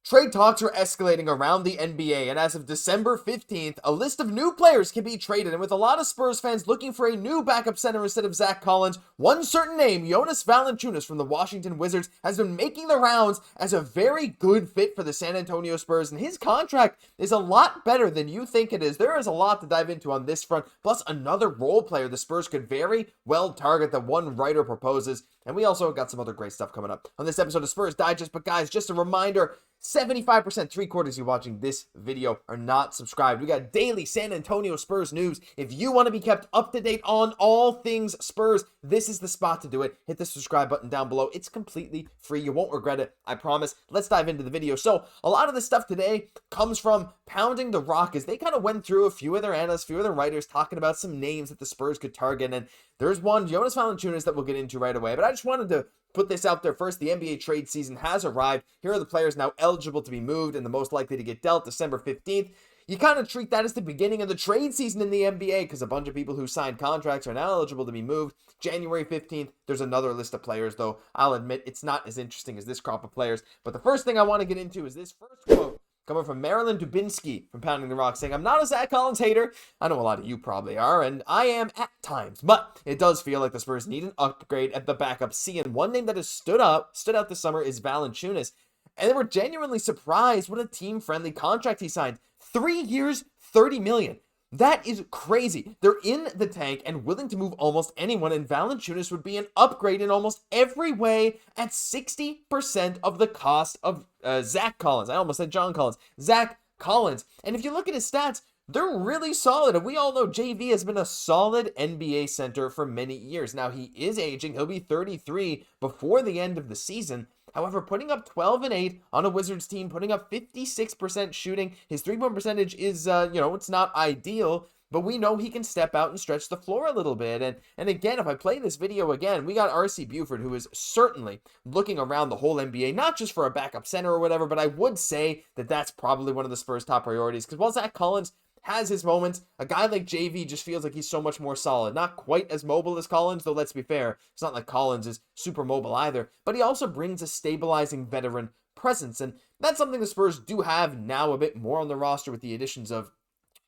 Trade talks are escalating around the NBA, and as of December 15th, a list of new players can be traded, and with a lot of Spurs fans looking for a new backup center instead of Zach Collins, one certain name, Jonas Valanciunas from the Washington Wizards, has been making the rounds as a very good fit for the San Antonio Spurs, and his contract is a lot better than you think it is. There is a lot to dive into on this front, plus another role player the Spurs could very well target that one writer proposes, and we also got some other great stuff coming up on this episode of Spurs Digest. But guys, just a reminder, 75%, 3/4 of you watching this video are not subscribed. We got daily San Antonio Spurs news. If you want to be kept up to date on all things Spurs, this is the spot to do it. Hit the subscribe button down below. It's completely free. You won't regret it, I promise. Let's dive into the video. So, a lot of this stuff today comes from Pounding the Rock, as they kind of went through a few of their analysts, a few of their writers, talking about some names that the Spurs could target, and there's one, Jonas Valanciunas, that we'll get into right away. But I just wanted to put this out there first. The NBA trade season has arrived. Here are the players now eligible to be moved and the most likely to get dealt December 15th. You kind of treat that as the beginning of the trade season in the NBA because a bunch of people who signed contracts are now eligible to be moved. January 15th, there's another list of players, though I'll admit it's not as interesting as this crop of players. But the first thing I want to get into is this first quote coming from Marilyn Dubinsky from Pounding the Rock, saying, "I'm not a Zach Collins hater. I know a lot of you probably are, and I am at times. But it does feel like the Spurs need an upgrade at the backup C. And one name that has stood out this summer is Valanciunas. And they were genuinely surprised what a team-friendly contract he signed. 3 years, $30 million. That is crazy. They're in the tank and willing to move almost anyone, and Valanciunas would be an upgrade in almost every way at 60% of the cost of Zach Collins. I almost said John Collins. Zach Collins. And if you look at his stats, they're really solid. And we all know JV has been a solid NBA center for many years. Now, he is aging. He'll be 33 before the end of the season. However, putting up 12 and 8 on a Wizards team, putting up 56% shooting, his three-point percentage is, it's not ideal, but we know he can step out and stretch the floor a little bit. And again, if I play this video again, we got RC Buford, who is certainly looking around the whole NBA, not just for a backup center or whatever, but I would say that that's probably one of the Spurs' top priorities, because while Zach Collins has his moments, a guy like JV just feels like he's so much more solid. Not quite as mobile as Collins, though let's be fair, it's not like Collins is super mobile either, but he also brings a stabilizing veteran presence, and that's something the Spurs do have now a bit more on the roster with the additions of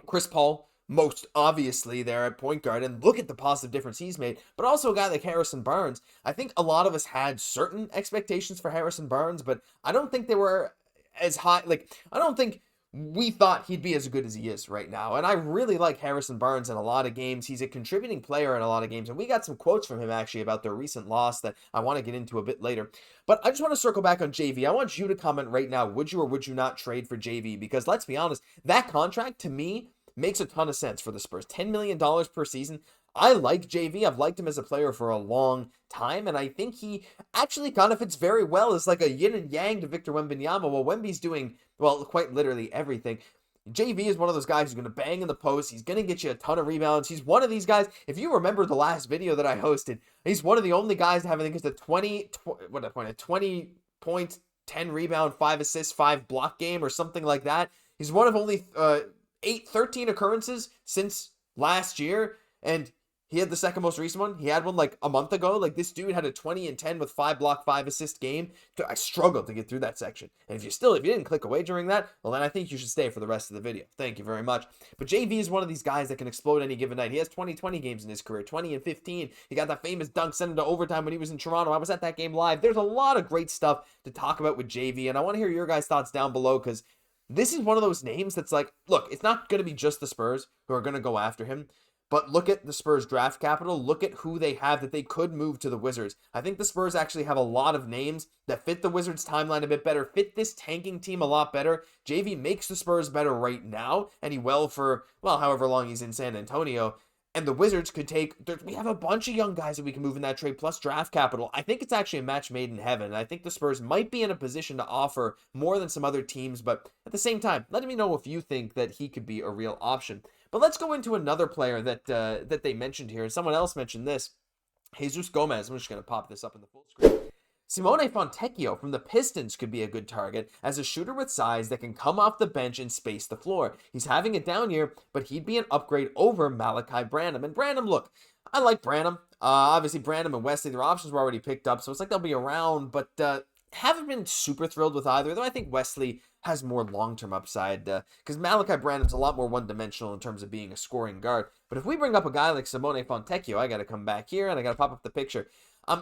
Chris Paul, most obviously there at point guard, and look at the positive difference he's made, but also a guy like Harrison Barnes. I think a lot of us had certain expectations for Harrison Barnes, but I don't think they were as high, I don't think we thought he'd be as good as he is right now. And I really like Harrison Barnes in a lot of games. He's a contributing player in a lot of games. And we got some quotes from him actually about their recent loss that I want to get into a bit later. But I just want to circle back on JV. I want you to comment right now, would you or would you not trade for JV? Because let's be honest, that contract to me makes a ton of sense for the Spurs. $10 million per season. I like JV. I've liked him as a player for a long time, and I think he actually kind of fits very well as like a yin and yang to Victor Wembanyama. While Wemby's doing, well, quite literally everything, JV is one of those guys who's going to bang in the post. He's going to get you a ton of rebounds. He's one of these guys. If you remember the last video that I hosted, he's one of the only guys to have, I think it's a 20 points, 10 rebound, 5 assists, 5 block game or something like that. He's one of only 13 occurrences since last year, and he had the second most recent one. He had one like a month ago. Like, this dude had a 20 and 10 with 5 block, 5 assist game. I struggled to get through that section. And if you didn't click away during that, well, then I think you should stay for the rest of the video. Thank you very much. But JV is one of these guys that can explode any given night. He has 20-20 games in his career, 20 and 15. He got that famous dunk sent into overtime when he was in Toronto. I was at that game live. There's a lot of great stuff to talk about with JV, and I want to hear your guys' thoughts down below, because this is one of those names that's like, look, it's not going to be just the Spurs who are going to go after him. But look at the Spurs draft capital. Look at who they have that they could move to the Wizards. I think the Spurs actually have a lot of names that fit the Wizards timeline a bit better, fit this tanking team a lot better. JV makes the Spurs better right now, and he will for, well, however long he's in San Antonio. And the Wizards could take, we have a bunch of young guys that we can move in that trade, plus draft capital. I think it's actually a match made in heaven. And I think the Spurs might be in a position to offer more than some other teams. But at the same time, let me know if you think that he could be a real option. But let's go into another player that they mentioned here. Someone else mentioned this. Jesus Gomez. I'm just going to pop this up in the full screen. Simone Fontecchio from the Pistons could be a good target as a shooter with size that can come off the bench and space the floor. He's having a down year, but he'd be an upgrade over Malachi Branham. And Branham, look, I like Branham. Obviously, Branham and Wesley, their options were already picked up, so it's like they'll be around, but haven't been super thrilled with either, though I think Wesley has more long-term upside, because Malachi Branham's a lot more one-dimensional in terms of being a scoring guard. But if we bring up a guy like Simone Fontecchio, I got to come back here and I got to pop up the picture.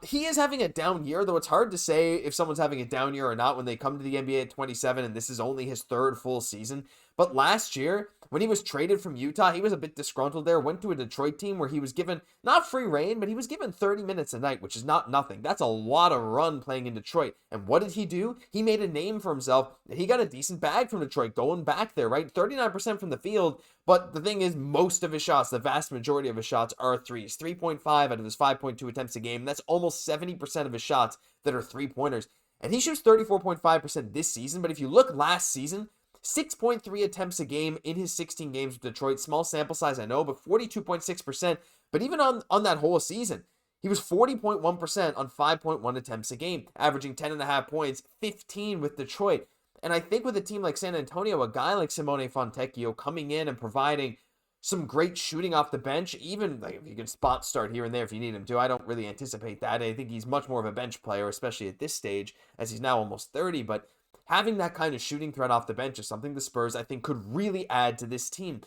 He is having a down year, though it's hard to say if someone's having a down year or not when they come to the NBA at 27 and this is only his third full season. But last year, when he was traded from Utah, he was a bit disgruntled there, went to a Detroit team where he was given, not free reign, but he was given 30 minutes a night, which is not nothing. That's a lot of run playing in Detroit. And what did he do? He made a name for himself. He got a decent bag from Detroit going back there, right? 39% from the field. But the thing is, most of his shots, the vast majority of his shots are threes. 3.5 out of his 5.2 attempts a game. That's almost 70% of his shots that are three-pointers. And he shoots 34.5% this season. But if you look last season, 6.3 attempts a game in his 16 games with Detroit. Small sample size, I know, but 42.6%. But even on that whole season, he was 40.1% on 5.1 attempts a game, averaging 10.5 points, 15 with Detroit. And I think with a team like San Antonio, a guy like Simone Fontecchio coming in and providing some great shooting off the bench, even like if you can spot start here and there if you need him to. I don't really anticipate that. I think he's much more of a bench player, especially at this stage, as he's now almost 30. But having that kind of shooting threat off the bench is something the Spurs, I think, could really add to this team.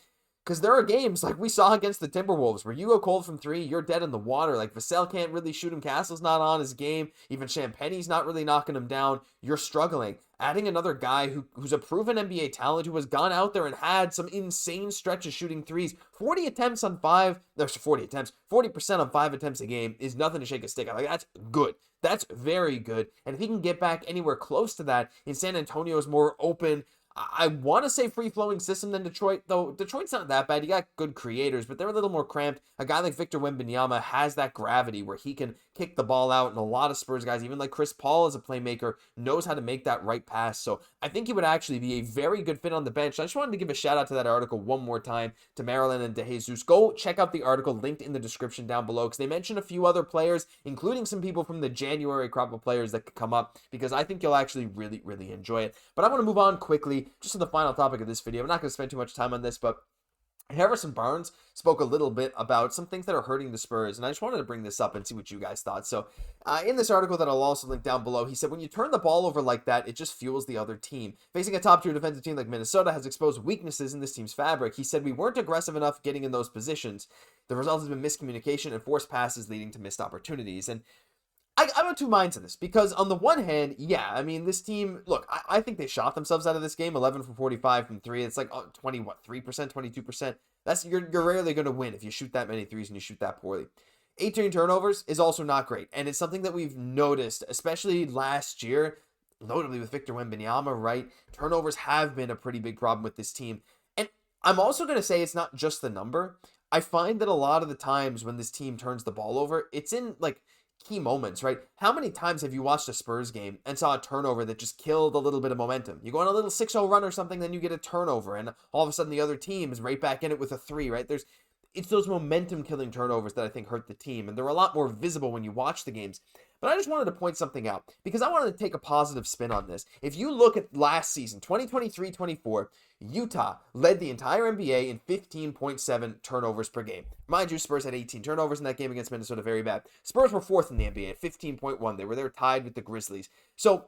Because there are games like we saw against the Timberwolves where you go cold from three, you're dead in the water. Like Vassell can't really shoot him. Castle's not on his game. Even Champagne's not really knocking him down. You're struggling. Adding another guy who's a proven NBA talent who has gone out there and had some insane stretches shooting threes. 40 attempts on 40% on 5 attempts a game is nothing to shake a stick at. Like, that's good. That's very good. And if he can get back anywhere close to that in San Antonio's more open, I want to say free-flowing system than Detroit, though Detroit's not that bad. You got good creators, but they're a little more cramped. A guy like Victor Wembanyama has that gravity where he can kick the ball out, and a lot of Spurs guys, even like Chris Paul as a playmaker, knows how to make that right pass. So I think he would actually be a very good fit on the bench. I just wanted to give a shout out to that article one more time to Marilyn and to Jesus. Go check out the article linked in the description down below, because they mention a few other players, including some people from the January crop of players that could come up, because I think you'll actually really, really enjoy it. But I want to move on quickly just to the final topic of this video. I'm not going to spend too much time on this, but Harrison Barnes spoke a little bit about some things that are hurting the Spurs, and I just wanted to bring this up and see what you guys thought. So in this article that I'll also link down below, he said, when you turn the ball over like that, it just fuels the other team. Facing a top-tier defensive team like Minnesota has exposed weaknesses in this team's fabric. He said, we weren't aggressive enough getting in those positions. The result has been miscommunication and forced passes leading to missed opportunities. And I'm of two minds in this, because on the one hand, yeah, I mean, this team, look, I think they shot themselves out of this game, 11 for 45 from three. It's like 3%, 22%. You're rarely going to win if you shoot that many threes and you shoot that poorly. 18 turnovers is also not great, and it's something that we've noticed, especially last year, notably with Victor Wembanyama, right? Turnovers have been a pretty big problem with this team, and I'm also going to say it's not just the number. I find that a lot of the times when this team turns the ball over, it's in, like, key moments, right? How many times have you watched a Spurs game and saw a turnover that just killed a little bit of momentum? You go on a little 6-0 run or something, then you get a turnover, and all of a sudden the other team is right back in it with a 3, right? It's those momentum-killing turnovers that I think hurt the team, and they're a lot more visible when you watch the games. But I just wanted to point something out, because I wanted to take a positive spin on this. If you look at last season, 2023-24, Utah led the entire NBA in 15.7 turnovers per game. Mind you, Spurs had 18 turnovers in that game against Minnesota, very bad. Spurs were 4th in the NBA at 15.1. They were tied with the Grizzlies. So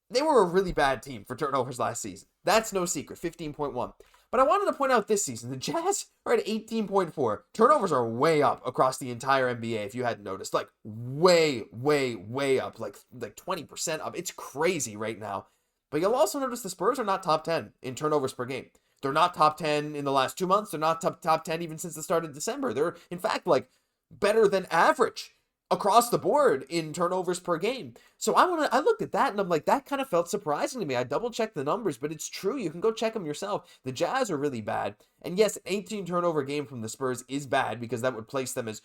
they were a really bad team for turnovers last season. That's no secret, 15.1. But I wanted to point out this season, the Jazz are at 18.4. Turnovers are way up across the entire NBA, if you hadn't noticed. Like, way, way, way up. Like 20% up. It's crazy right now. But you'll also notice the Spurs are not top 10 in turnovers per game. They're not top 10 in the last 2 months. They're not top 10 even since the start of December. They're, in fact, like, better than average across the board in turnovers per game. So I looked at that and I'm like, that kind of felt surprising to me. I double checked the numbers, but it's true. You can go check them yourself. The Jazz are really bad. And yes, an 18 turnover game from the Spurs is bad, because that would place them as,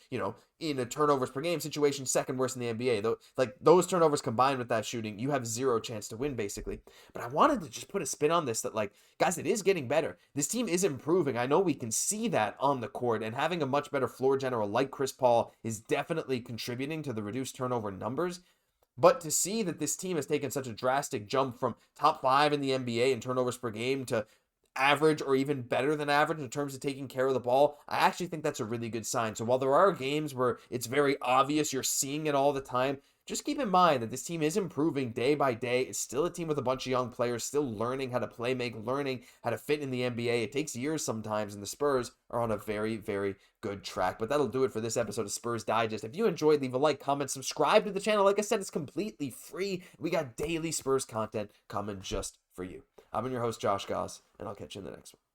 in a turnovers per game situation, second worst in the NBA. Though, like, those turnovers combined with that shooting, you have zero chance to win, basically. But I wanted to just put a spin on this that, like, guys, it is getting better. This team is improving. I know we can see that on the court, and having a much better floor general like Chris Paul is definitely contributing to the reduced turnover numbers. But to see that this team has taken such a drastic jump from top 5 in the NBA in turnovers per game to average or even better than average in terms of taking care of the ball, I actually think that's a really good sign. So while there are games where it's very obvious you're seeing it all the time, just keep in mind that this team is improving day by day. It's still a team with a bunch of young players, still learning how to play make, learning how to fit in the NBA. It takes years sometimes, and the Spurs are on a very, very good track. But that'll do it for this episode of Spurs Digest. If you enjoyed, leave a like, comment, subscribe to the channel. Like I said, it's completely free. We got daily Spurs content coming just for you. I've been your host, Josh Gosse, and I'll catch you in the next one.